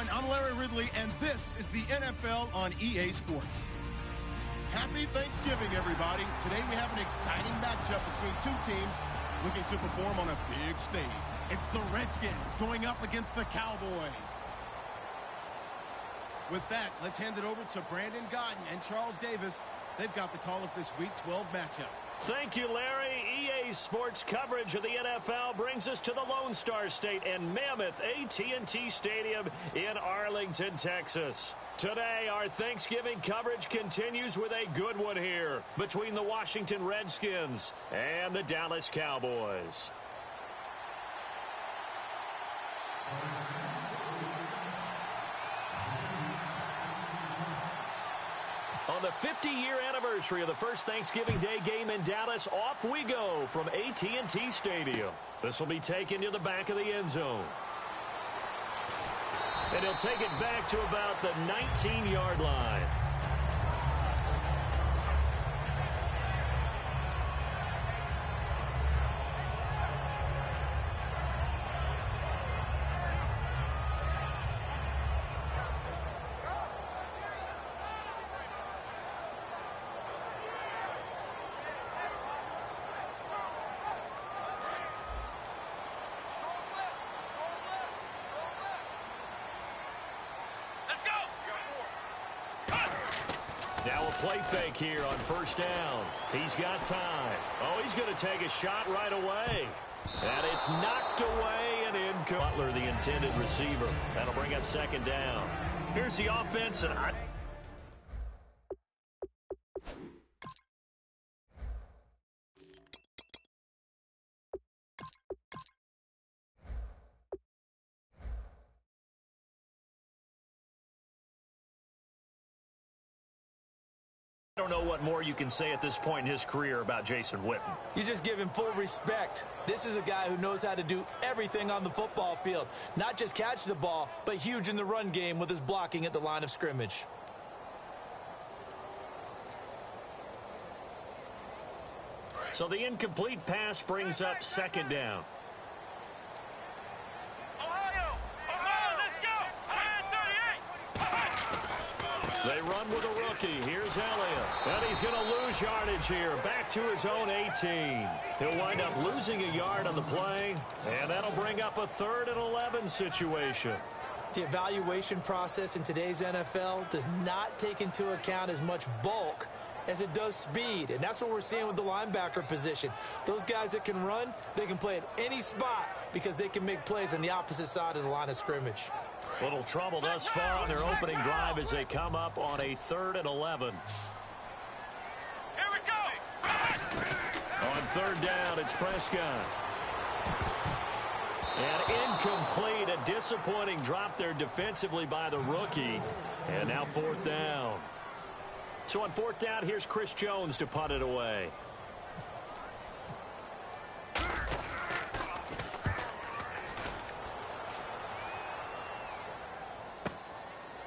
everyone. I'm Larry Ridley, and this is the NFL on EA Sports. Happy Thanksgiving, everybody. Today we have an exciting matchup between two teams looking to perform on a big stage. It's the Redskins going up against the Cowboys. With that, let's hand it over to Brandon Godden and Charles Davis. They've got the call of this Week 12 matchup. Thank you, Larry. EA Sports coverage of the NFL brings us to the Lone Star State and Mammoth AT&T Stadium in Arlington, Texas. Today, our Thanksgiving coverage continues with a good one here between the Washington Redskins and the Dallas Cowboys. On the 50-year anniversary of the first Thanksgiving Day game in Dallas, off we go from AT&T Stadium. This will be taken to the back of the end zone. And he'll take it back to about the 19-yard line. Now a play fake here on first down. He's got time. Oh, he's going to take a shot right away. And it's knocked away and in. Butler, the intended receiver. That'll bring up second down. Here's the offense, and I don't know what more you can say at this point in his career about Jason Witten. You just give him full respect. This is a guy who knows how to do everything on the football field. Not just catch the ball, but huge in the run game with his blocking at the line of scrimmage. So the incomplete pass brings up second down. They run with a rookie. Here's Elliott. And he's going to lose yardage here. Back to his own 18. He'll wind up losing a yard on the play. And that'll bring up a 3rd and 11 situation. The evaluation process in today's NFL does not take into account as much bulk as it does speed. And that's what we're seeing with the linebacker position. Those guys that can run, they can play at any spot because they can make plays on the opposite side of the line of scrimmage. Little trouble thus far on their opening drive as they come up on a 3rd and 11. Here we go! On third down, it's Prescott. And incomplete, a disappointing drop there defensively by the rookie. And now 4th down. So on 4th down, here's Chris Jones to punt it away.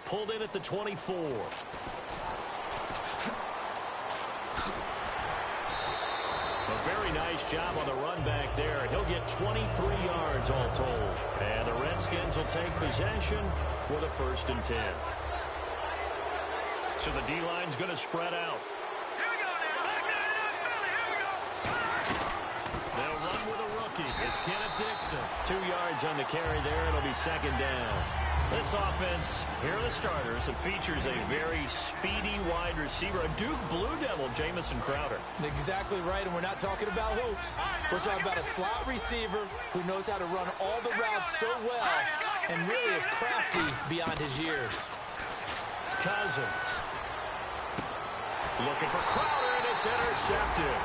Pulled in at the 24. A very nice job on the run back there. He'll get 23 yards all told. And the Redskins will take possession with a 1st and 10. So the D-line's going to spread out. Here we go now. They'll run with a rookie. It's Kenneth Dixon. 2 yards on the carry there. It'll be second down. This offense, here are the starters. It features a very speedy wide receiver, a Duke Blue Devil, Jamison Crowder. Exactly right, and we're not talking about hoops. We're talking about a slot receiver who knows how to run all the routes so well and really is crafty beyond his years. Cousins. Looking for Crowder, and it's intercepted.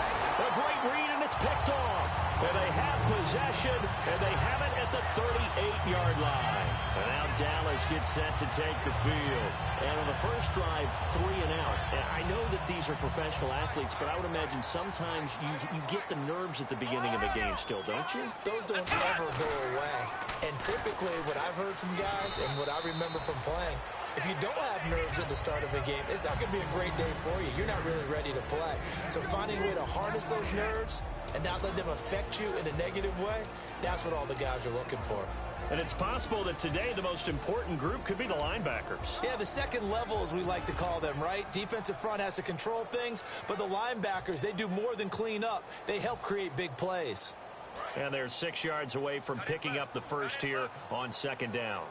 A great read, and it's picked off. And they have possession, and they have it at the 38-yard line. And now Dallas gets set to take the field. And on the first drive, 3 and out. And I know that these are professional athletes, but I would imagine sometimes you get the nerves at the beginning of a game still, don't you? Those don't ever go away. And typically what I've heard from guys and what I remember from playing, if you don't have nerves at the start of a game, it's not going to be a great day for you. You're not really ready to play. So finding a way to harness those nerves and not let them affect you in a negative way, that's what all the guys are looking for. And it's possible that today the most important group could be the linebackers. Yeah, the second level, as we like to call them, right? Defensive front has to control things, but the linebackers, they do more than clean up. They help create big plays. And they're 6 yards away from picking up the first here on second down.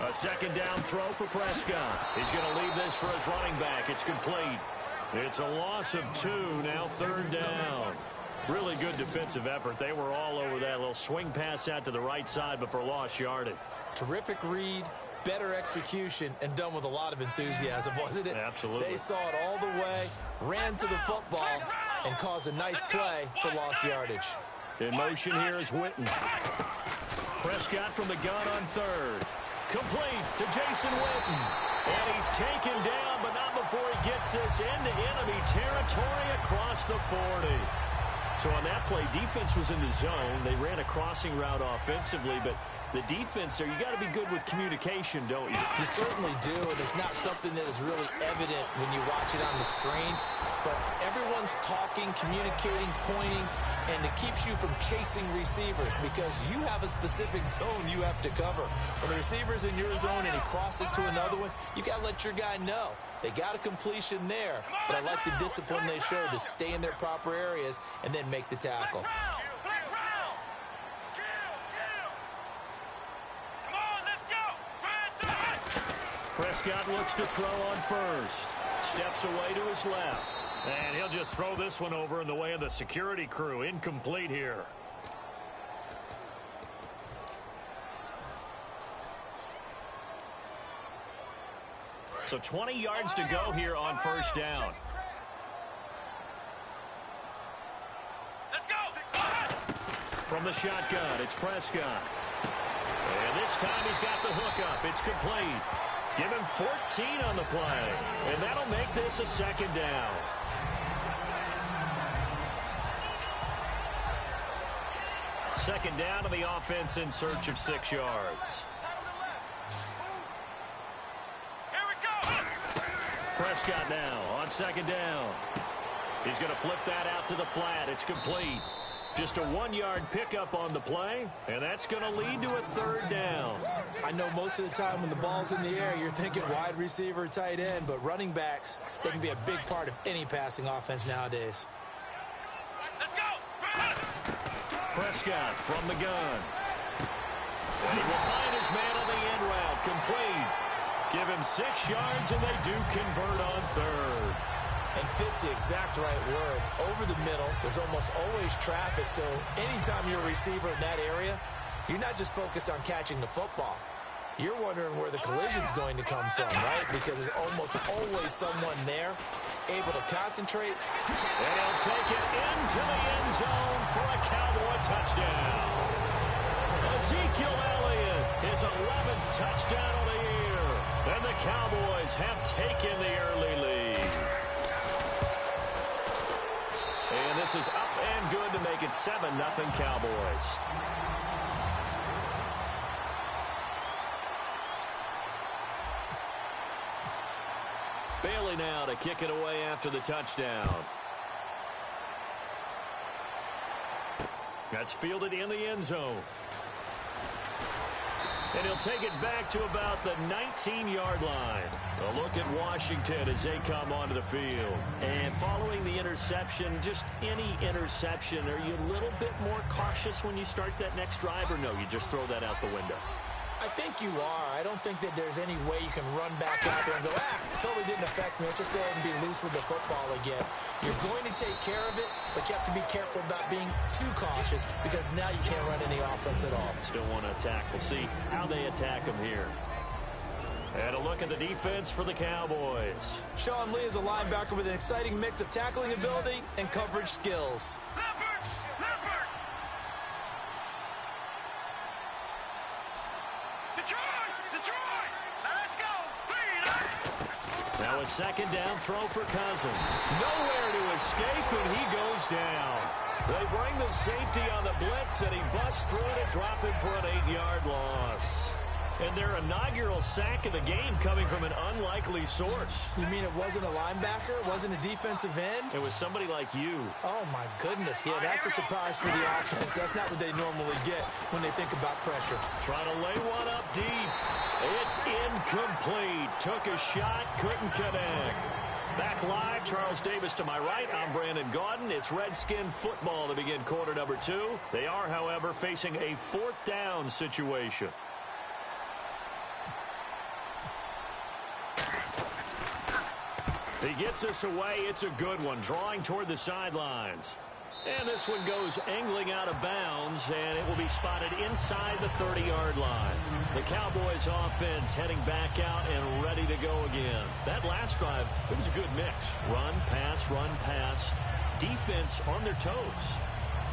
A second down throw for Prescott. He's going to leave this for his running back. It's complete. It's a loss of 2, now third down. Really good defensive effort. They were all over that little swing pass out to the right side before lost yardage. Terrific read, better execution, and done with a lot of enthusiasm, wasn't it? Absolutely. They saw it all the way, ran to the football, and caused a nice play for lost yardage. In motion here is Witten. Prescott from the gun on third. Complete to Jason Witten. And he's taken down, but not before he gets this into enemy territory across the 40. So on that play, defense was in the zone. They ran a crossing route offensively, but the defense there, you got to be good with communication, don't you? You certainly do, and it's not something that is really evident when you watch it on the screen. But everyone's talking, communicating, pointing, and it keeps you from chasing receivers because you have a specific zone you have to cover. When the receiver's in your zone and he crosses to another one, you got to let your guy know. They got a completion there, but I like the discipline they showed to stay in their proper areas and then make the tackle. Prescott looks to throw on first. Steps away to his left. And he'll just throw this one over in the way of the security crew. Incomplete here. So 20 yards to go here on first down. Let's go. From the shotgun, it's Prescott. And this time he's got the hook up. It's complete. Give him 14 on the play. And that'll make this a second down. Second down to the offense in search of 6 yards. Here we go. Prescott now on second down. He's going to flip that out to the flat. It's complete. Just a 1-yard pickup on the play, and that's going to lead to a third down. I know most of the time when the ball's in the air, you're thinking wide receiver, tight end, but running backs, they can be a big part of any passing offense nowadays. Let's go. Prescott from the gun. And he will find his man on the end route. Complete. Give him 6 yards, and they do convert on third. And fits the exact right word. Over the middle, there's almost always traffic, so anytime you're a receiver in that area, you're not just focused on catching the football. You're wondering where the collision's going to come from, right? Because there's almost always someone there able to concentrate. And he'll take it into the end zone for a Cowboy touchdown. Ezekiel Elliott, his 11th touchdown of the year. And the Cowboys have taken the early lead. And this is up and good to make it 7-0 Cowboys. Bailey now to kick it away after the touchdown. That's fielded in the end zone. And he'll take it back to about the 19-yard line. A look at Washington as they come onto the field. And following the interception, just any interception, are you a little bit more cautious when you start that next drive, or no, you just throw that out the window? I think you are. I don't think that there's any way you can run back out there and go, it totally didn't affect me. Let's just go ahead and be loose with the football again. You're going to take care of it, but you have to be careful about being too cautious because now you can't run any offense at all. Still want to attack. We'll see how they attack them here. And a look at the defense for the Cowboys. Sean Lee is a linebacker with an exciting mix of tackling ability and coverage skills. Now a second down throw for Cousins. Nowhere to escape, and he goes down. They bring the safety on the blitz, and he busts through to drop him for an 8-yard loss. And their inaugural sack of the game coming from an unlikely source. You mean it wasn't a linebacker? It wasn't a defensive end? It was somebody like you. Oh, my goodness. Yeah, that's a surprise for the offense. That's not what they normally get when they think about pressure. Trying to lay one up deep. It's incomplete. Took a shot, couldn't connect. Back live, Charles Davis to my right. I'm Brandon Gaudin. It's Redskin football to begin quarter number 2. They are, however, facing a 4th down situation. He gets us away. It's a good one, drawing toward the sidelines. And this one goes angling out of bounds, and it will be spotted inside the 30-yard line. The Cowboys offense heading back out and ready to go again. That last drive, it was a good mix. Run, pass, defense on their toes.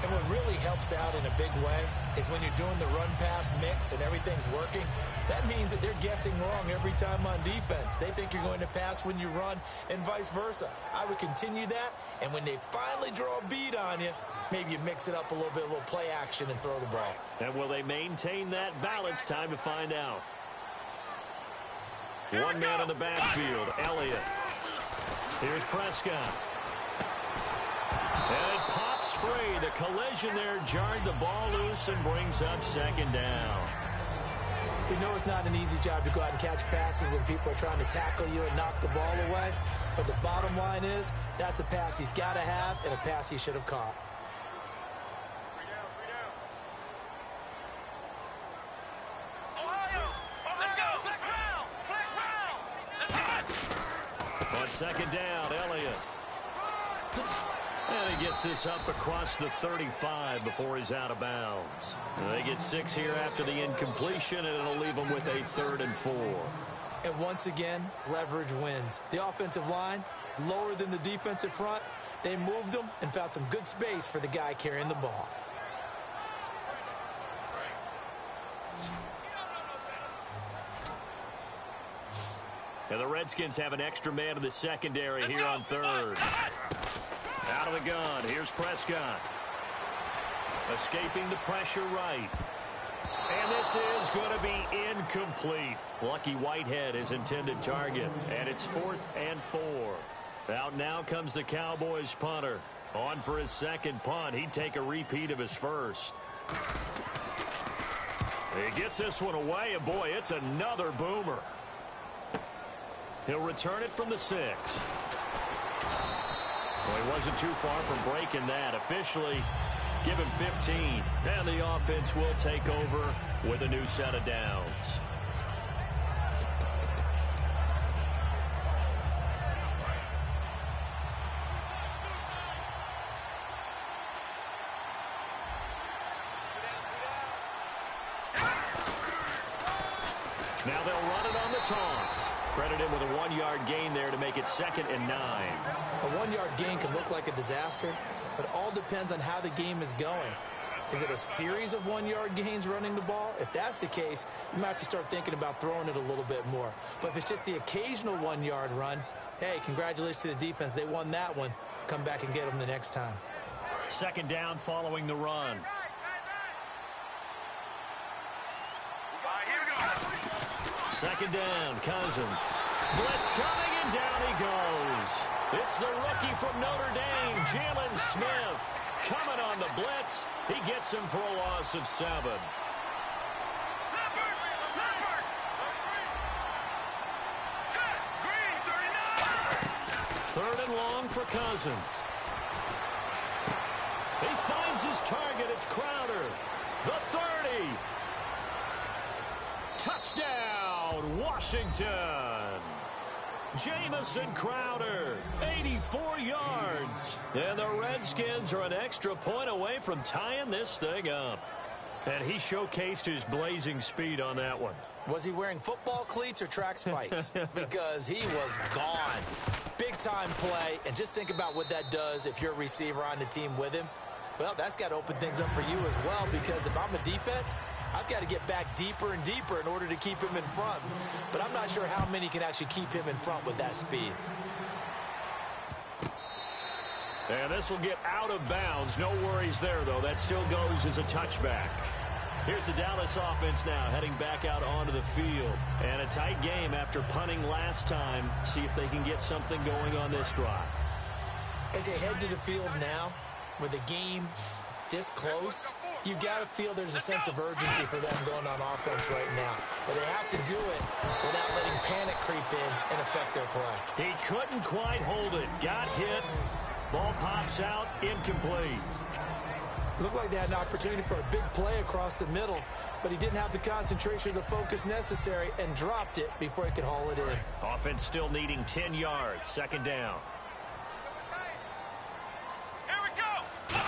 And what really helps out in a big way is when you're doing the run-pass mix and everything's working, that means that they're guessing wrong every time on defense. They think you're going to pass when you run and vice versa. I would continue that, and when they finally draw a bead on you, maybe you mix it up a little bit, a little play action, and throw the ball. And will they maintain that balance? Time to find out. One man in the backfield, Elliott. Here's Prescott. And it pops free. The collision there jarred the ball loose and brings up 2nd down. We know it's not an easy job to go out and catch passes when people are trying to tackle you and knock the ball away. But the bottom line is, that's a pass he's got to have and a pass he should have caught. On 2nd down, Elliott. And he gets this up across the 35 before he's out of bounds. And they get 6 here after the incompletion, and it'll leave them with a 3rd and 4. And once again, leverage wins. The offensive line, lower than the defensive front. They moved them and found some good space for the guy carrying the ball. And the Redskins have an extra man in the secondary here on 3rd. Out of the gun, here's Prescott. Escaping the pressure right. And this is going to be incomplete. Lucky Whitehead, his intended target. And it's 4th and 4. Out now comes the Cowboys punter. On for his 2nd punt. He'd take a repeat of his first. He gets this one away, and boy, it's another boomer. He'll return it from the 6. Well, he wasn't too far from breaking that. Officially, give him 15. And the offense will take over with a new set of downs. Now they'll run it on the toss. Credit him with a 1-yard gain there to make it 2nd and 9. A 1-yard gain can look like a disaster, but it all depends on how the game is going. Is it a series of 1-yard gains running the ball? If that's the case, you might have to start thinking about throwing it a little bit more. But if it's just the occasional 1-yard run, hey, congratulations to the defense. They won that one. Come back and get them the next time. 2nd down following the run. Second down, Cousins. Blitz coming, and down he goes. It's the rookie from Notre Dame, Jalen Smith. Coming on the blitz. He gets him for a loss of 7. Third and long for Cousins. He finds his target. It's Crowder. The 30. Touchdown, Washington. Jamison Crowder, 84 yards. And the Redskins are an extra point away from tying this thing up. And he showcased his blazing speed on that one. Was he wearing football cleats or track spikes? Because he was gone. Big-time play, and just think about what that does if you're a receiver on the team with him. Well, that's got to open things up for you as well, because if I'm a defense, I've got to get back deeper and deeper in order to keep him in front. But I'm not sure how many can actually keep him in front with that speed. And this will get out of bounds. No worries there, though. That still goes as a touchback. Here's the Dallas offense now heading back out onto the field. And a tight game after punting last time. See if they can get something going on this drive. As they head to the field now, with the game this close, you got to feel there's a sense of urgency for them going on offense right now. But they have to do it without letting panic creep in and affect their play. He couldn't quite hold it. Got hit. Ball pops out. Incomplete. Looked like they had an opportunity for a big play across the middle, but he didn't have the concentration or the focus necessary and dropped it before he could haul it in. Offense still needing 10 yards. Second down. Here we go.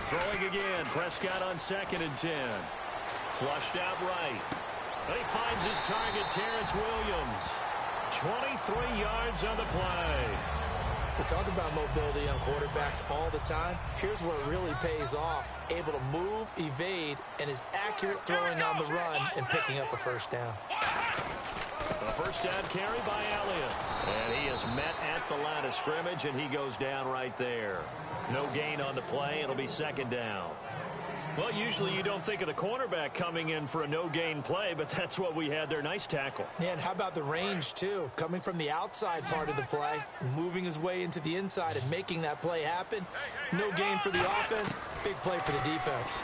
Throwing again. Prescott on 2nd and 10. Flushed out right. He finds his target, Terrence Williams. 23 yards on the play. We talk about mobility on quarterbacks all the time. Here's where it really pays off. Able to move, evade, and is accurate throwing on the run and picking up a first down. A first down carry by Elliott. And he is met at the line of scrimmage, and he goes down right there. No gain on the play. It'll be second down. Well, usually you don't think of the cornerback coming in for a no-gain play, but that's what we had there. Nice tackle. Yeah, and how about the range, too? Coming from the outside part of the play, moving his way into the inside and making that play happen. No gain for the offense, big play for the defense.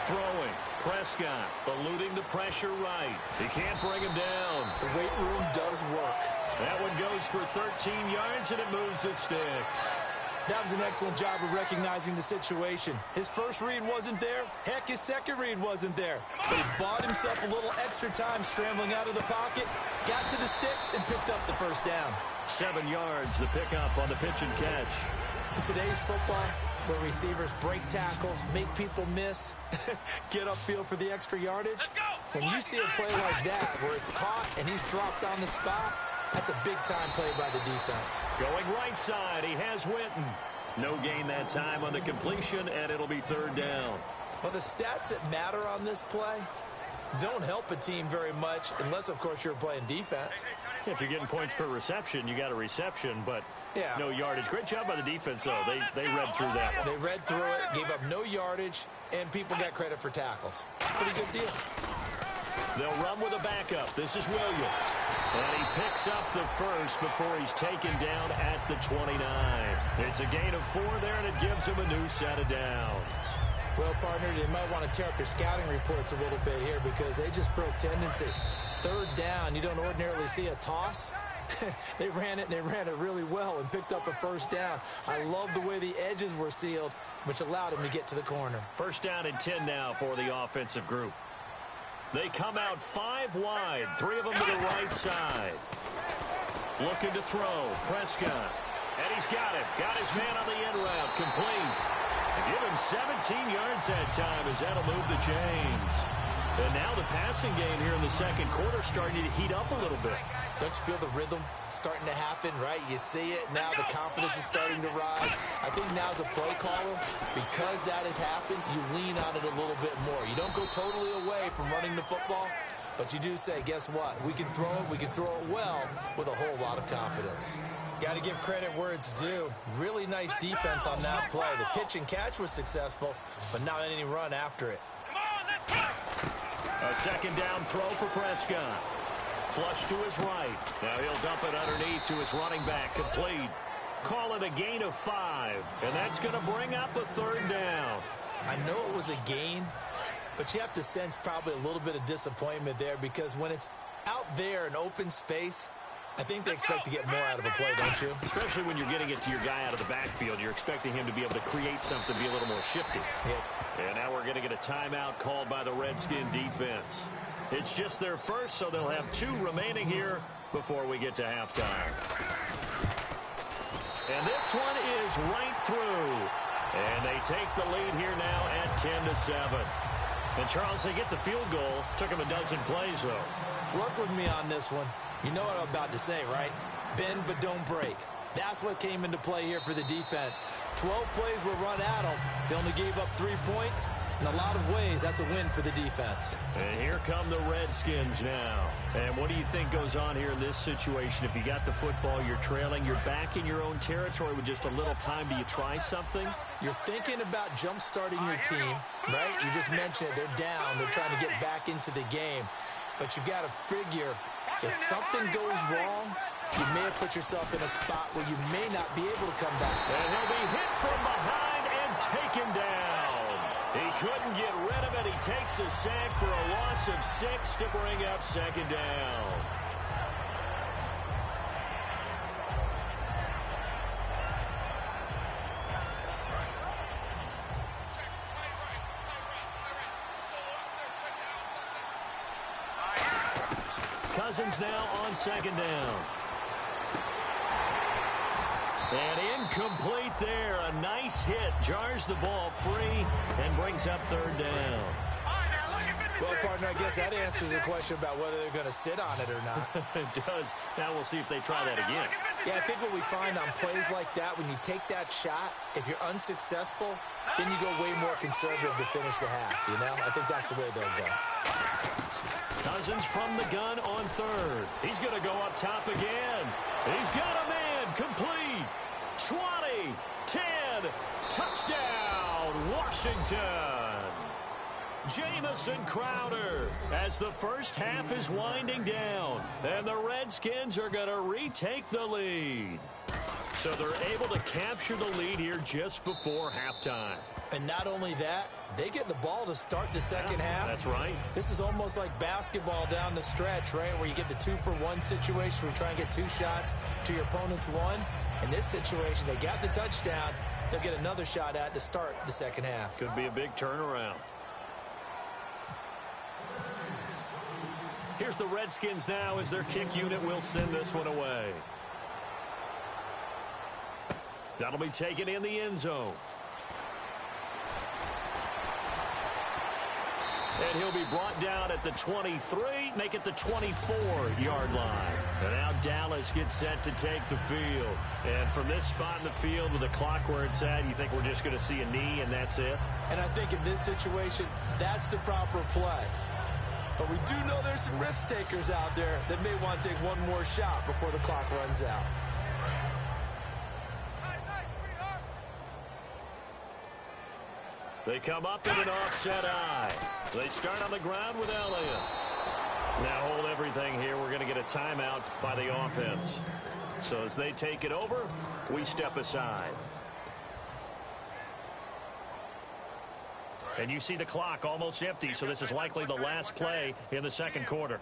Throwing. Prescott eluding the pressure right. He can't bring him down. The weight room does work. That one goes for 13 yards, and it moves the sticks. That was an excellent job of recognizing the situation. His first read wasn't there. Heck, his second read wasn't there. But he bought himself a little extra time scrambling out of the pocket, got to the sticks, and picked up the first down. 7 yards, the pickup on the pitch and catch. In today's football, where receivers break tackles, make people miss, get upfield for the extra yardage, when you see a play like that where it's caught and he's dropped on the spot, that's a big-time play by the defense. Going right side, he has Winton. No gain that time on the completion, and it'll be third down. Well, the stats that matter on this play don't help a team very much unless, of course, you're playing defense. If you're getting points per reception, you got a reception, but no yardage. Great job by the defense, though. They read through that one. They read through it, gave up no yardage, and people got credit for tackles. Pretty good deal. They'll run with a backup. This is Williams. And he picks up the first before he's taken down at the 29. It's a gain of 4 there, and it gives him a new set of downs. Well, partner, they might want to tear up their scouting reports a little bit here because they just broke tendency. Third down, you don't ordinarily see a toss. They ran it, and they ran it really well and picked up a first down. I love the way the edges were sealed, which allowed him to get to the corner. First down and 10 now for the offensive group. They come out 5 wide, 3 of them to the right side. Looking to throw, Prescott. And he's got it. Got his man on the end route, complete. Give him 17 yards that time as that'll move the chains. And now the passing game here in the second quarter starting to heat up a little bit. Don't you feel the rhythm starting to happen, right? You see it now. The confidence is starting to rise. I think now as a play caller, because that has happened, you lean on it a little bit more. You don't go totally away from running the football, but you do say, guess what? We can throw it. We can throw it well with a whole lot of confidence. Got to give credit where it's due. Really nice defense on that play. The pitch and catch was successful, but not any run after it. A second down throw for Prescott. Flush to his right. Now he'll dump it underneath to his running back. Complete. Call it a gain of 5. And that's going to bring up a third down. I know it was a gain, but you have to sense probably a little bit of disappointment there because when it's out there in open space, I think they expect to get more out of a play, don't you? Especially when you're getting it to your guy out of the backfield. You're expecting him to be able to create something, be a little more shifty. Yeah. And now we're going to get a timeout called by the Redskin defense. It's just their first, so they'll have 2 remaining here before we get to halftime. And this one is right through. And they take the lead here now at 10-7. And, Charles, they get the field goal. Took them a dozen plays, though. Work with me on this one. You know what I'm about to say, right? Bend but don't break. That's what came into play here for the defense. 12 plays were run at them. They only gave up 3 points. In a lot of ways, that's a win for the defense. And here come the Redskins now. And what do you think goes on here in this situation? If you got the football, you're trailing, you're back in your own territory with just a little time. Do you try something? You're thinking about jump-starting your team, right? You just mentioned it. They're down. They're trying to get back into the game. But you've got to figure if something goes wrong, you may have put yourself in a spot where you may not be able to come back. And he'll be hit from behind and taken down. He couldn't get rid of it. He takes a sack for a loss of 6 to bring up second down. Cousins now on second down. And incomplete there. A nice hit. Jars the ball free and brings up third down. Well, partner, I guess that answers the question about whether they're going to sit on it or not. It does. Now we'll see if they try that again. Yeah, I think what we find on plays like that, when you take that shot, if you're unsuccessful, then you go way more conservative to finish the half, you know? I think that's the way they'll go. Cousins from the gun on third. He's going to go up top again. He's got a man. Complete. 20, 10, touchdown, Washington. Jamison Crowder as the first half is winding down, and the Redskins are going to retake the lead. So they're able to capture the lead here just before halftime. And not only that, they get the ball to start the second half. That's right. This is almost like basketball down the stretch, right, where you get the 2-for-1 situation where you try and get 2 shots to your opponent's 1. In this situation, they got the touchdown. They'll get another shot at to start the second half. Could be a big turnaround. Here's the Redskins now as their kick unit will send this one away. That'll be taken in the end zone. And he'll be brought down at the 23, make it the 24-yard line. And now Dallas gets set to take the field. And from this spot in the field with the clock where it's at, you think we're just going to see a knee and that's it? And I think in this situation, that's the proper play. But we do know there's some risk takers out there that may want to take one more shot before the clock runs out. They come up in an offset eye. They start on the ground with Elliott. Now hold everything here. We're going to get a timeout by the offense. So as they take it over, we step aside. And you see the clock almost empty, so this is likely the last play in the second quarter.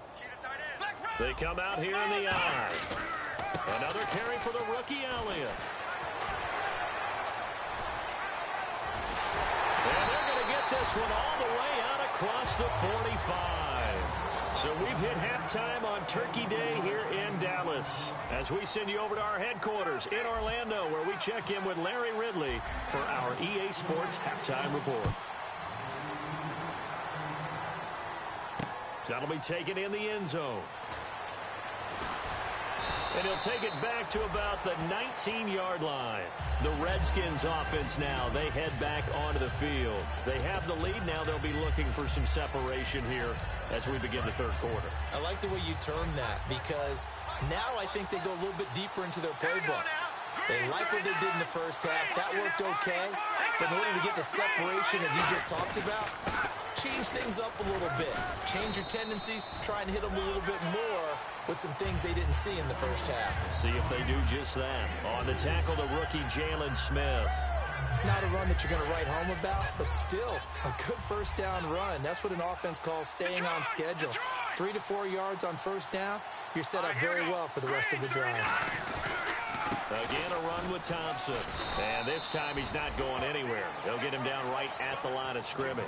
They come out here in the eye. Another carry for the rookie Elliott. And they're going to get this one all the way out across the 45. So we've hit halftime on Turkey Day here in Dallas as we send you over to our headquarters in Orlando where we check in with Larry Ridley for our EA Sports Halftime Report. That'll be taken in the end zone. And he'll take it back to about the 19-yard line. The Redskins offense now, they head back onto the field. They have the lead now. They'll be looking for some separation here as we begin the third quarter. I like the way you term that because now I think they go a little bit deeper into their playbook. They like what they did in the first half. That worked okay. But in order to get the separation that you just talked about, change things up a little bit. Change your tendencies. Try and hit them a little bit more with some things they didn't see in the first half. See if they do just that. On the tackle, the rookie Jalen Smith. Not a run that you're going to write home about, but still a good first down run. That's what an offense calls staying on schedule. 3 to 4 yards on first down, you're set up very well for the rest of the drive. Again, a run with Thompson. And this time he's not going anywhere. They'll get him down right at the line of scrimmage.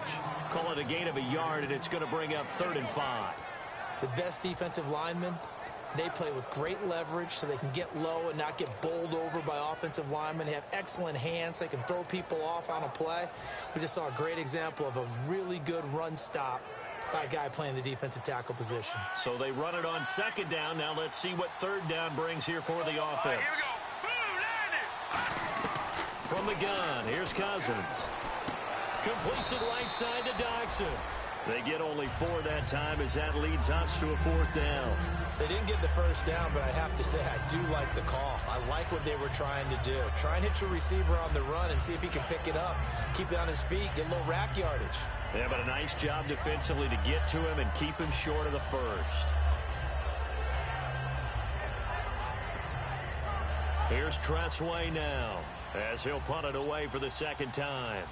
Call it a gain of a yard, and it's going to bring up 3rd and 5. The best defensive linemen, they play with great leverage so they can get low and not get bowled over by offensive linemen. They have excellent hands. They can throw people off on a play. We just saw a great example of a really good run stop by a guy playing the defensive tackle position. So they run it on 2nd down. Now let's see what 3rd down brings here for the offense. From the gun, here's Cousins. Completes it right side to Dodson. They get only 4 that time as that leads us to a 4th down. They didn't get the first down, but I have to say I do like the call. I like what they were trying to do. Try and hit your receiver on the run and see if he can pick it up, keep it on his feet, get a little rack yardage. Yeah, but a nice job defensively to get to him and keep him short of the first. Here's Tressway now as he'll punt it away for the 2nd time.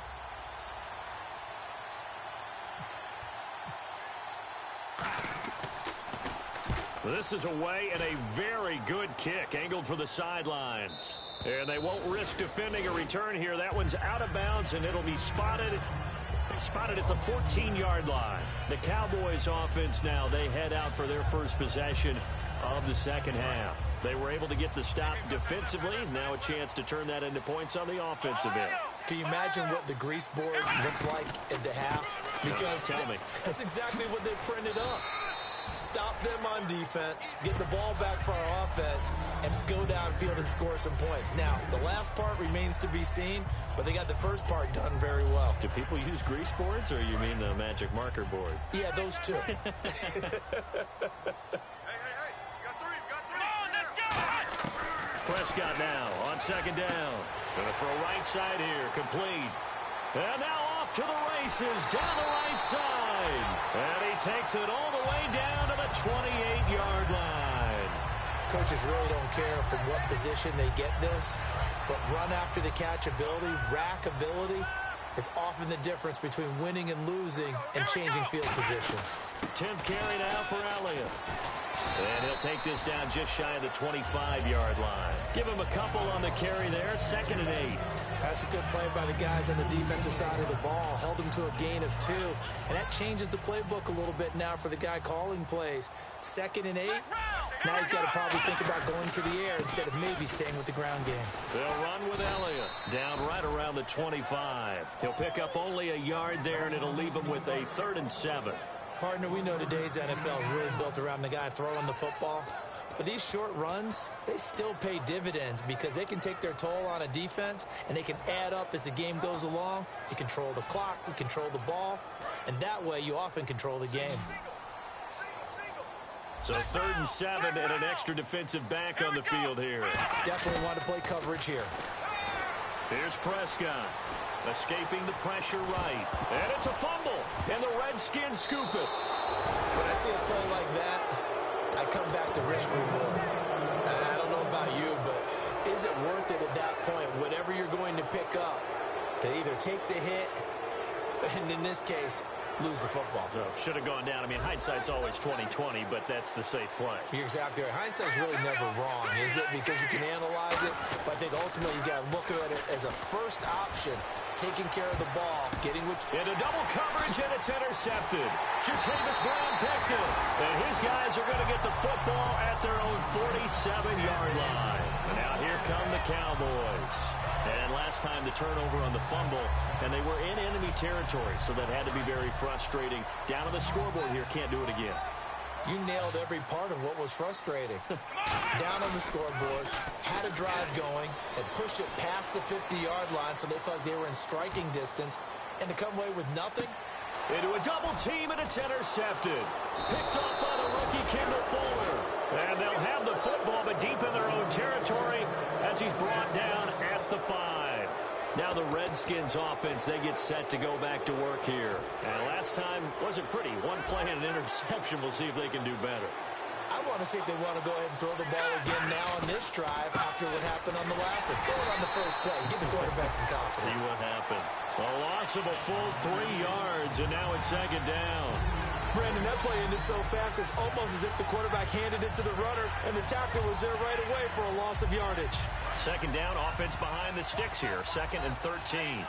This is away and a very good kick angled for the sidelines. And they won't risk defending a return here. That one's out of bounds, and it'll be spotted at the 14-yard line. The Cowboys offense now, they head out for their first possession of the 2nd half. They were able to get the stop defensively. Now a chance to turn that into points on the offensive end. Can you imagine what the grease board looks like at the half? Because tell me. That's exactly what they printed up. Stop them on defense, get the ball back for our offense, and go downfield and score some points. Now, the last part remains to be seen, but they got the first part done very well. Do people use grease boards, or you mean the magic marker boards? Yeah, those two. Hey, you got 3. Let's go. Prescott now on 2nd down. Gonna throw right side here, complete. And now off to the races, down the right side. And he takes it all the way down to the 28-yard line. Coaches really don't care from what position they get this, but run after the catch ability, rack ability, is often the difference between winning and losing and changing field position. 10th carry now for Elliott. And he'll take this down just shy of the 25-yard line. Give him a couple on the carry there, 2nd and 8. That's a good play by the guys on the defensive side of the ball. Held him to a gain of 2. And that changes the playbook a little bit now for the guy calling plays. 2nd and 8. Now he's got to probably think about going to the air instead of maybe staying with the ground game. They'll run with Elliott. Down right around the 25. He'll pick up only a yard there, and it'll leave him with a 3rd and 7. Partner, we know today's NFL is really built around the guy throwing the football. But these short runs, they still pay dividends because they can take their toll on a defense, and they can add up as the game goes along. You control the clock, you control the ball, and that way you often control the game. So 3rd and 7 and an extra defensive back on the field here. Definitely want to play coverage here. Here's Prescott. Escaping the pressure right. And it's a fumble. And the Redskins scoop it. When I see a play like that, I come back to risk reward. I don't know about you, but is it worth it at that point, whatever you're going to pick up, to either take the hit, and in this case, lose the football? So should have gone down. I mean, hindsight's always 20/20, but that's the safe play. You're exactly right. Hindsight's really never wrong, is it? Because you can analyze it, but I think ultimately you got to look at it as a first option. Taking care of the ball, getting which... Into double coverage, and it's intercepted. Jatavis Brown picked it. And his guys are going to get the football at their own 47-yard line. And now here come the Cowboys. And last time the turnover on the fumble, and they were in enemy territory, so that had to be very frustrating. Down on the scoreboard here, can't do it again. You nailed every part of what was frustrating. Down on the scoreboard, had a drive going, and pushed it past the 50-yard line so they thought they were in striking distance, and to come away with nothing? Into a double team, and it's intercepted. Picked off by the rookie Kendall Fuller. And they'll have the football, but deep in their own territory as he's brought down at the 5. Now the Redskins offense, they get set to go back to work here. And last time wasn't pretty. One play and an interception. We'll see if they can do better. I want to see if they want to go ahead and throw the ball again now on this drive after what happened on the last one. Throw it on the first play. Give the quarterback some confidence. See what happens. A loss of a full 3 yards, and now it's 2nd down. Brandon, that play ended so fast, it's almost as if the quarterback handed it to the runner, and the tackle was there right away for a loss of yardage. 2nd down, offense behind the sticks here. 2nd and 13.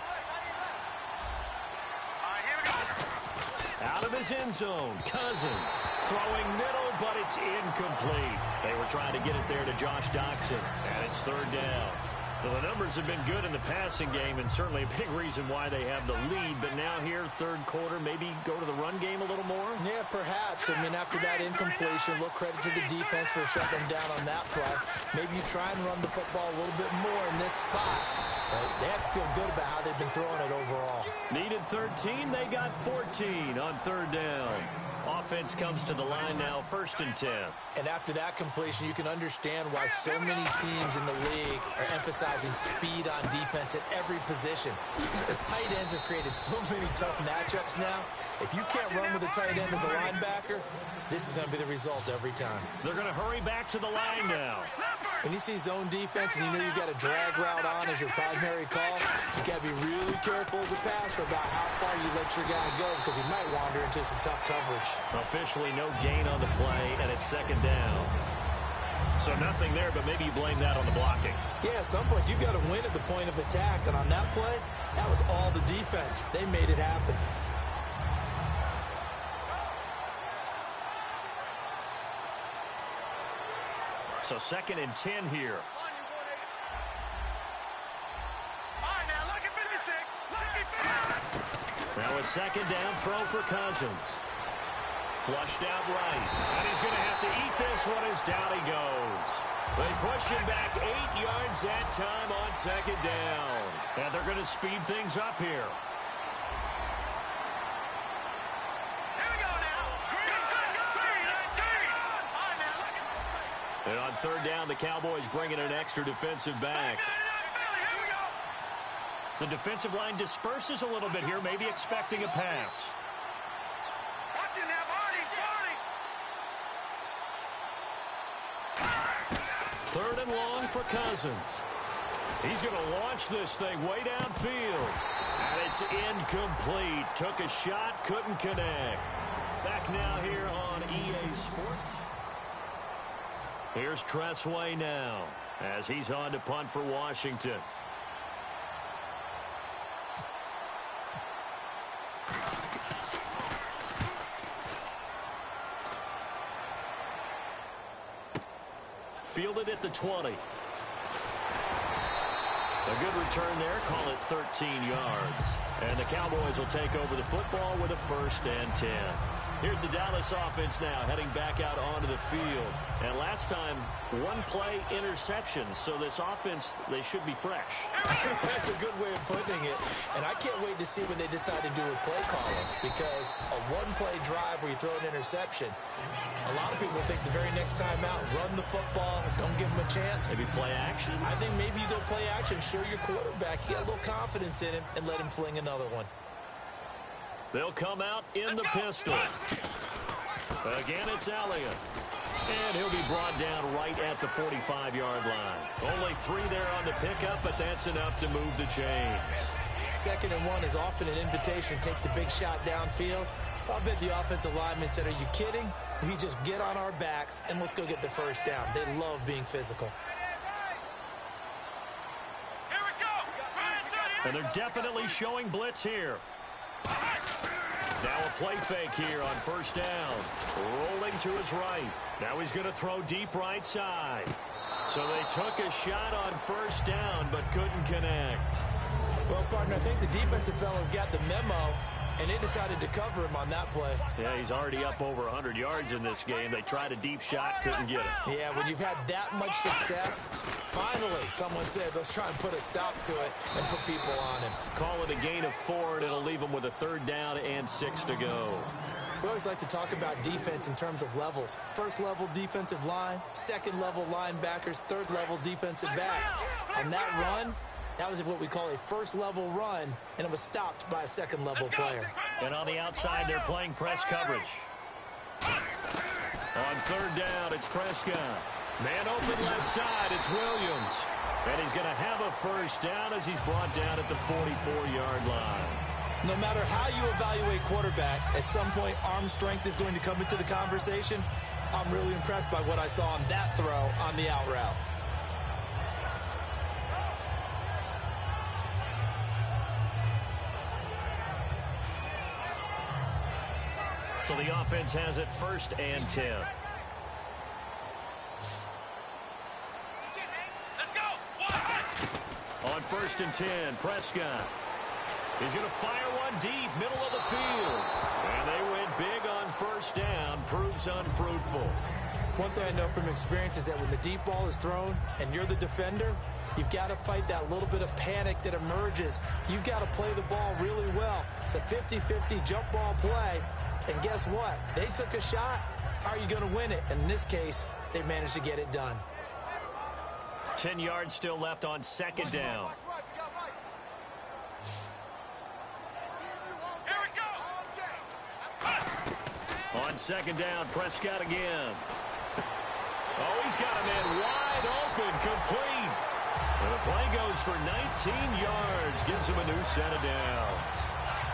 Out of his end zone, Cousins throwing middle, but it's incomplete. They were trying to get it there to Josh Doxson, and it's 3rd down. Well, the numbers have been good in the passing game, and certainly a big reason why they have the lead. But now here, 3rd quarter, maybe go to the run game a little more? Yeah, perhaps. I mean, after that incompletion, a little credit to the defense for shutting them down on that play. Maybe you try and run the football a little bit more in this spot. They have to feel good about how they've been throwing it overall. Needed 13. They got 14 on third down. Offense comes to the line now, 1st and 10. And after that completion, you can understand why so many teams in the league are emphasizing speed on defense at every position. The tight ends have created so many tough matchups now. If you can't run with a tight end as a linebacker, this is going to be the result every time. They're going to hurry back to the line now. When you see zone defense and you know you've got a drag route on as your primary call, you got to be really careful as a passer about how far you let your guy go because he might wander into some tough coverage. Officially no gain on the play, and it's 2nd down. So nothing there, but maybe you blame that on the blocking. Yeah, at some point you've got to win at the point of attack, and on that play, that was all the defense. They made it happen. So 2nd and 10 here. Now a 2nd down throw for Cousins. Flushed out right. And he's going to have to eat this one as down he goes. They push him back 8 yards that time on 2nd down. And they're going to speed things up here. And on 3rd down, the Cowboys bring in an extra defensive back. The defensive line disperses a little bit here, maybe expecting a pass. 3rd and long for Cousins. He's going to launch this thing way downfield. And it's incomplete. Took a shot, couldn't connect. Back now here on EA Sports. Here's Tressway now as he's on to punt for Washington. Fielded at the 20. A good return there. Call it 13 yards. And the Cowboys will take over the football with a 1st and 10. Here's the Dallas offense now heading back out onto the field. And last time, 1-play interceptions. So this offense, they should be fresh. That's a good way of putting it. And I can't wait to see what they decide to do with play calling. Because a 1-play drive where you throw an interception, a lot of people think the very next time out, run the football, don't give them a chance. Maybe play action? I think maybe you go play action, show your quarterback, you got a little confidence in him, and let him fling another one. They'll come out in the pistol. Again, it's Elliott. And he'll be brought down right at the 45-yard line. Only 3 there on the pickup, but that's enough to move the chains. 2nd and 1 is often an invitation to take the big shot downfield. I'll bet the offensive lineman said, are you kidding? We just get on our backs and let's go get the 1st down. They love being physical. Here we go. And they're definitely showing blitz here. Now a play fake here on 1st down. Rolling to his right. Now he's going to throw deep right side. So they took a shot on 1st down but couldn't connect. Well, partner, I think the defensive fellas got the memo, and they decided to cover him on that play. Yeah, he's already up over 100 yards in this game. They tried a deep shot, couldn't get it. Yeah, when you've had that much success, finally someone said, let's try and put a stop to it and put people on him. Call it a gain of 4, and it'll leave him with a 3rd down and 6 to go. We always like to talk about defense in terms of levels. 1st level defensive line, 2nd level linebackers, 3rd level defensive backs. On that run, that was what we call a 1st level run, and it was stopped by a 2nd level player. And on the outside, they're playing press coverage. On 3rd down, it's Prescott. Man open left side, it's Williams. And he's going to have a 1st down as he's brought down at the 44-yard line. No matter how you evaluate quarterbacks, at some point arm strength is going to come into the conversation. I'm really impressed by what I saw on that throw on the out route. So the offense has it 1st and 10. Let's go. On 1st and 10, Prescott. He's going to fire one deep, middle of the field. And they went big on 1st down. Proves unfruitful. One thing I know from experience is that when the deep ball is thrown and you're the defender, you've got to fight that little bit of panic that emerges. You've got to play the ball really well. It's a 50-50 jump ball play. And guess what? They took a shot. How are you going to win it? And in this case, they managed to get it done. 10 yards still left on second down. Here we go. On second down, Prescott again. Oh, he's got a man wide open, complete. And the play goes for 19 yards, gives him a new set of downs.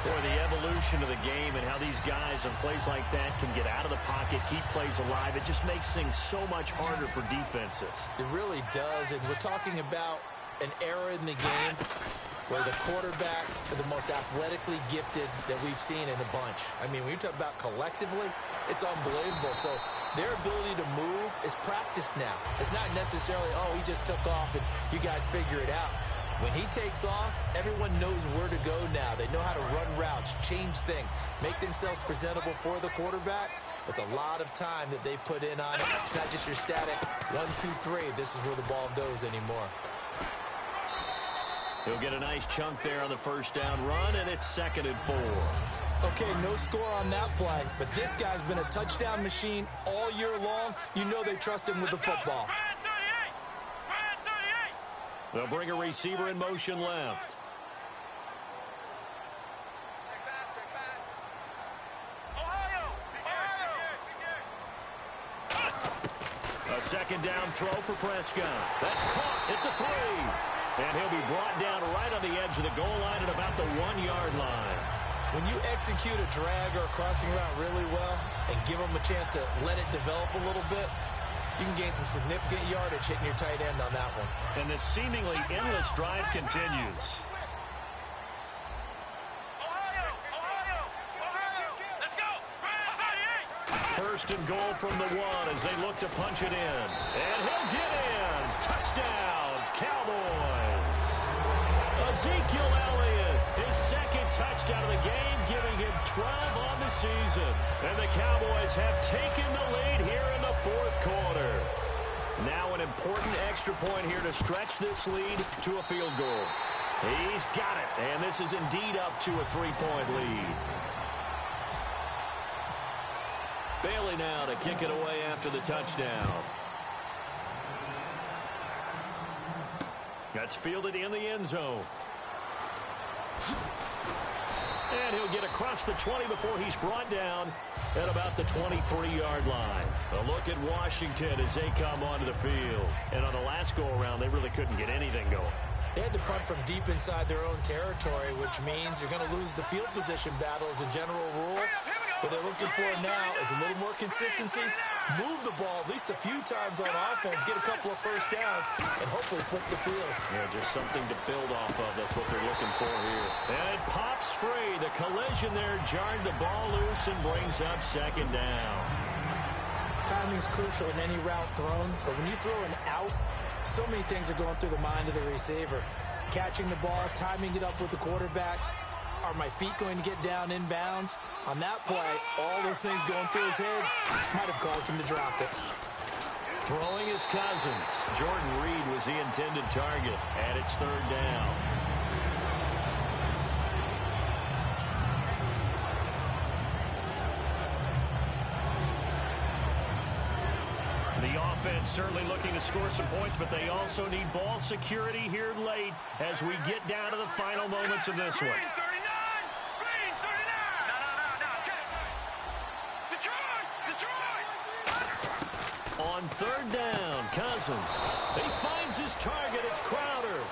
Boy, the evolution of the game and how these guys on plays like that can get out of the pocket, keep plays alive, it just makes things so much harder for defenses. It really does, and we're talking about an era in the game where the quarterbacks are the most athletically gifted that we've seen in a bunch. I mean, when you talk about collectively, it's unbelievable. So their ability to move is practiced now. It's not necessarily, oh, he just took off and you guys figure it out. When he takes off, everyone knows where to go now. They know how to run routes, change things, make themselves presentable for the quarterback. It's a lot of time that they put in on it. It's not just your static 1, 2, 3. This is where the ball goes anymore. He'll get a nice chunk there on the first down run, and it's 2nd and 4. Okay, no score on that play, but this guy's been a touchdown machine all year long. You know they trust him with the football. They'll bring a receiver in motion left. A second down throw for Prescott. That's caught at the 3. And he'll be brought down right on the edge of the goal line at about the 1-yard line. When you execute a drag or a crossing route really well and give them a chance to let it develop a little bit, you can gain some significant yardage hitting your tight end on that one. And this seemingly endless drive continues. Let's go. 1st and goal from the 1 as they look to punch it in. And he'll get in. Touchdown, Cowboys. Ezekiel Elliott, his 2nd touchdown of the game, giving him 12 on the season. And the Cowboys have taken the lead here in the 4th quarter. Now an important extra point here to stretch this lead to a field goal. He's got it, and this is indeed up to a 3-point lead. Bailey now to kick it away after the touchdown. That's fielded in the end zone. And he'll get across the 20 before he's brought down at about the 23-yard line. A look at Washington as they come onto the field. And on the last go-around, they really couldn't get anything going. They had to punt from deep inside their own territory, which means you're going to lose the field position battle as a general rule. What they're looking for now is a little more consistency, move the ball at least a few times on offense, get a couple of first downs, and hopefully flip the field. Yeah, just something to build off of. That's what they're looking for here. And it pops free. The collision there jarred the ball loose and brings up 2nd down. Timing's crucial in any route thrown, but when you throw an out, so many things are going through the mind of the receiver. Catching the ball, timing it up with the quarterback. Are my feet going to get down inbounds? On that play, all those things going through his head might have caused him to drop it. Throwing his Cousins. Jordan Reed was the intended target, and it's 3rd down. The offense certainly looking to score some points, but they also need ball security here late as we get down to the final moments of this one. On 3rd down, Cousins. He finds his target. It's Crowder.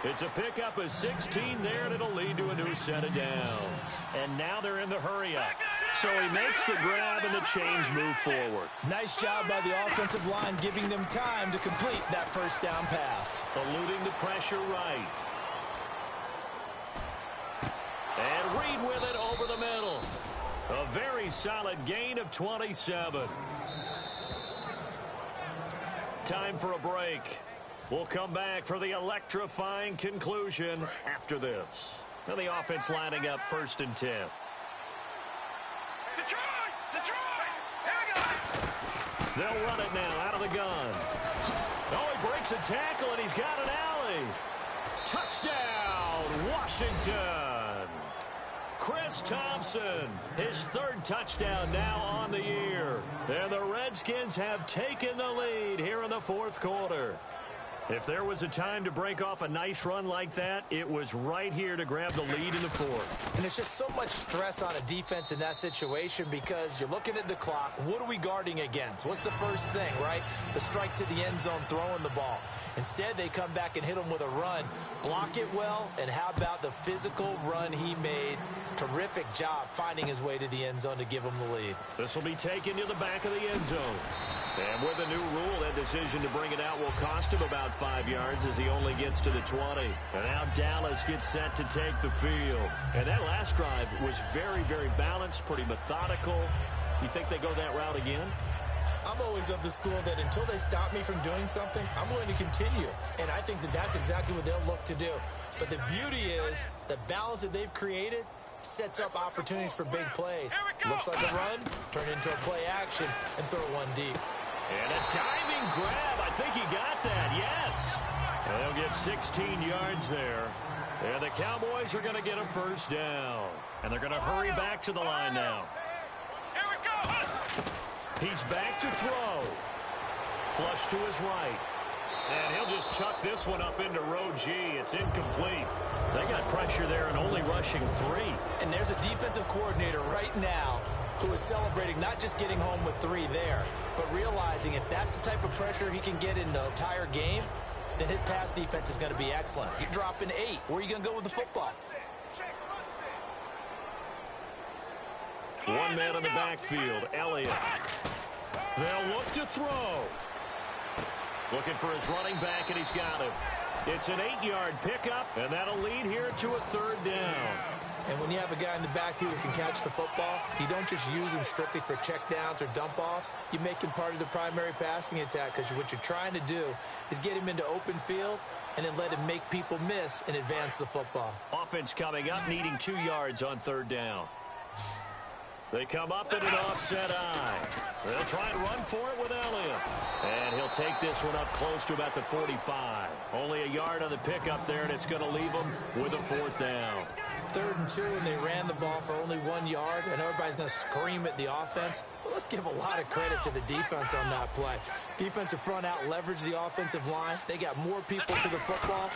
It's a pickup of 16 there, and it'll lead to a new set of downs. And now they're in the hurry-up. So he makes the grab, and the chains move forward. Nice job by the offensive line, giving them time to complete that first down pass. Eluding the pressure right. And Reed with it over the middle. A very solid gain of 27. Time for a break. We'll come back for the electrifying conclusion after this. Now the offense lining up 1st and 10. They'll run it now out of the gun. Oh, he breaks a tackle, and he's got an alley. Touchdown, Washington. Chris Thompson, his third touchdown now on the year. And the Redskins have taken the lead here in the fourth quarter. If there was a time to break off a nice run like that, it was right here to grab the lead in the fourth. And it's just so much stress on a defense in that situation because you're looking at the clock. What are we guarding against? What's the first thing, right? The strike to the end zone, throwing the ball. Instead, they come back and hit him with a run. Block it well, and how about the physical run he made? Terrific job finding his way to the end zone to give him the lead. This will be taken to the back of the end zone. And with a new rule, that decision to bring it out will cost him about 5 yards as he only gets to the 20. And now Dallas gets set to take the field. And that last drive was very, very balanced, pretty methodical. You think they go that route again? I'm always of the school that until they stop me from doing something, I'm going to continue. And I think that that's exactly what they'll look to do. But the beauty is the balance that they've created sets up opportunities for big plays. Looks like a run, turn into a play action, and throw one deep. And a diving grab. I think he got that. Yes. And they'll get 16 yards there. And the Cowboys are going to get a first down. And they're going to hurry back to the line now. Here we go. He's back to throw. Flush to his right. And he'll just chuck this one up into row G. It's incomplete. They got pressure there and only rushing 3. And there's a defensive coordinator right now who is celebrating not just getting home with 3 there, but realizing if that's the type of pressure he can get in the entire game, then his pass defense is going to be excellent. You're dropping 8. Where are you going to go with the football? One man in the backfield, Elliott. They'll look to throw. Looking for his running back, and he's got him. It's an 8-yard pickup, and that'll lead here to a third down. And when you have a guy in the backfield who can catch the football, you don't just use him strictly for checkdowns or dump-offs. You make him part of the primary passing attack because what you're trying to do is get him into open field and then let him make people miss and advance the football. Offense coming up, needing 2 yards on third down. They come up in an offset eye. They'll try and run for it with Elliott. And he'll take this one up close to about the 45. Only a yard on the pickup there, and it's going to leave them with a fourth down. 3rd and 2, and they ran the ball for only 1 yard, and everybody's going to scream at the offense. But let's give a lot of credit to the defense on that play. Defensive front out leveraged the offensive line. They got more people to the football.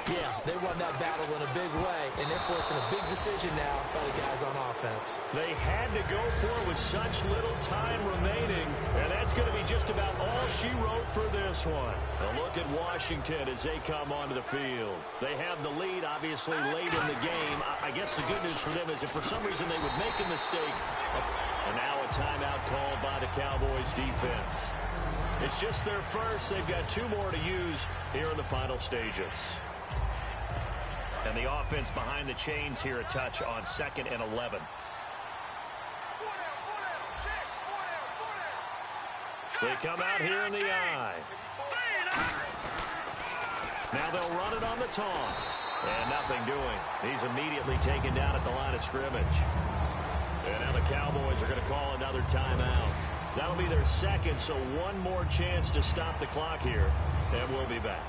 Yeah, they won that battle in a big way, and they're forcing a big decision now by the guys on offense. They had to go for it with such little time remaining, and that's going to be just about all she wrote for this one. A look at Washington as they come onto the field. They have the lead, obviously, late in the game. I guess the good news for them is if for some reason they would make a mistake, and now a timeout called by the Cowboys defense. It's just their first. They've got 2 more to use here in the final stages. And the offense behind the chains here a touch on 2nd and 11. They come out here in the eye. Now they'll run it on the toss. And nothing doing. He's immediately taken down at the line of scrimmage. And now the Cowboys are going to call another timeout. That'll be their second, so one more chance to stop the clock here. And we'll be back.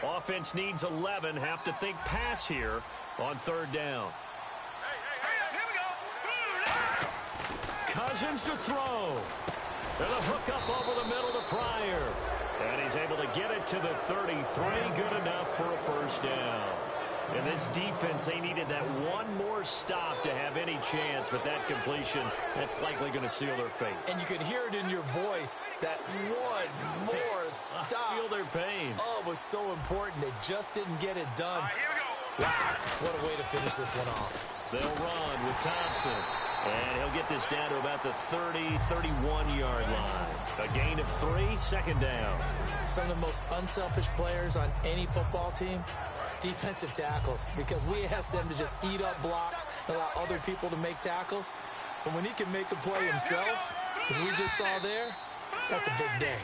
Offense needs 11. Have to think pass here on third down. Here we go. Cousins to throw. And a hook up over the middle to Pryor. And he's able to get it to the 33. Good enough for a first down. And this defense, they needed that one more stop to have any chance, but that completion, that's likely going to seal their fate. And you could hear it in your voice, that one more stop. I feel their pain. Oh, it was so important. They just didn't get it done. Here we go. Wow, what a way to finish this one off. They'll run with Thompson. And he'll get this down to about the 30, 31-yard line. A gain of 3, second down. Some of the most unselfish players on any football team, defensive tackles, because we ask them to just eat up blocks and allow other people to make tackles. But when he can make a play himself, as we just saw there, that's a big day.